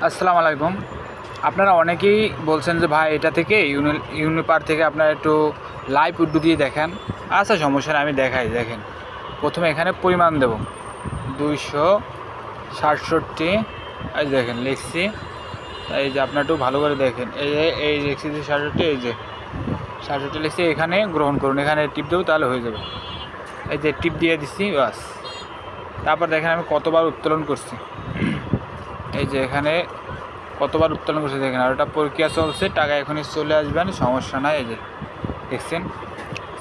আসসালামু আলাইকুম। আপনারা অনেকেই বলছেন যে ভাই এটা থেকে ইউনিপার থেকে আপনারা একটু লাইভ উড্ডু দিয়ে দেখেন। আচ্ছা সমস্যা নেই, আমি দেখাই। দেখেন, প্রথমে এখানে পরিমাণ দেব 267। এই দেখেন লিখছি, এই যে আপনার একটু ভালো করে দেখেন। এই লিখছি যে 67, এই যে 67 লিখছি, এখানে গ্রহণ করুন, এখানে টিপ দেবো তাহলে হয়ে যাবে। এই যে টিপ দিয়ে দিচ্ছি, বাস। তারপর দেখেন আমি কতবার উত্তোলন করছি, এই যে এখানে কতবার উত্তোলন করছে দেখেন। আর ওটা প্রক্রিয়া চলছে, টাকা এখনই চলে আসবেন, সমস্যা নাই। এই যে দেখছেন,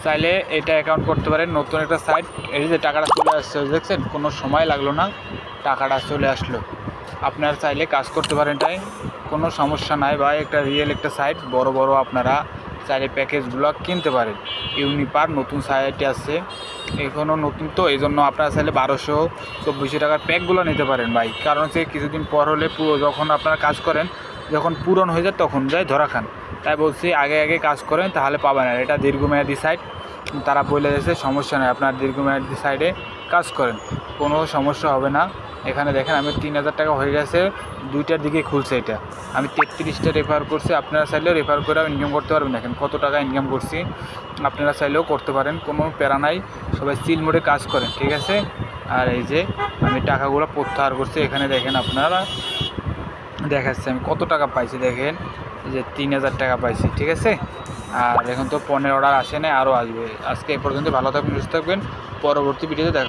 চাইলে এটা অ্যাকাউন্ট করতে পারেন। নতুন একটা সাইট, এই যে টাকাটা চলে আসছে, দেখছেন কোনো সময় লাগলো না, টাকাটা চলে আসলো। আপনারা চাইলে কাজ করতে পারেন, তাই কোনো সমস্যা নাই ভাই। একটা রিয়েল একটা সাইট, বড় বড় আপনারা চাইলে প্যাকেজগুলো কিনতে পারেন। ইউনিপার নতুন সাইটে আছে, এখনও নতুন, তো এই জন্য আপনারা চাইলে 1200-2400 টাকার প্যাকগুলো নিতে পারেন ভাই। কারণ হচ্ছে কিছুদিন পর হলে পুরো, যখন আপনারা কাজ করেন, যখন পূরণ হয়ে যায় তখন যায় ধরা খান। তাই বলছি আগে আগে কাজ করেন, তাহলে পাবেন। আর এটা দীর্ঘমেয়াদী সাইট, তারা বলে দিয়েছে সমস্যা নেই, আপনার দীর্ঘমেয়াদী সাইডে কাজ করেন, কোনো সমস্যা হবে না। এখানে দেখেন আমি 3000 টাকা হয়ে গেছে, 2টার দিকে খুলছে এটা। আমি 33টা রেফার করছি, আপনারা চাইলেও রেফার করে ইনকাম করতে পারবেন। দেখেন কত টাকা ইনকাম করছি, আপনারা চাইলেও করতে পারেন, কোনো প্যারা নাই। সবাই চিল মোডে কাজ করেন, ঠিক আছে। আর এই যে আমি টাকাগুলো প্রত্যাহার করছি, এখানে দেখেন আপনারা দেখাচ্ছে আমি কত টাকা পাইছি। দেখেন এই যে 3000 টাকা পাইছি, ঠিক আছে। আর এখন তো পণ্যের অর্ডার আসে না, আরও আসবে। আজকে এ পর্যন্ত, ভালো থাকবেন, সুস্থ থাকবেন, পরবর্তী ভিডিওতে দেখা।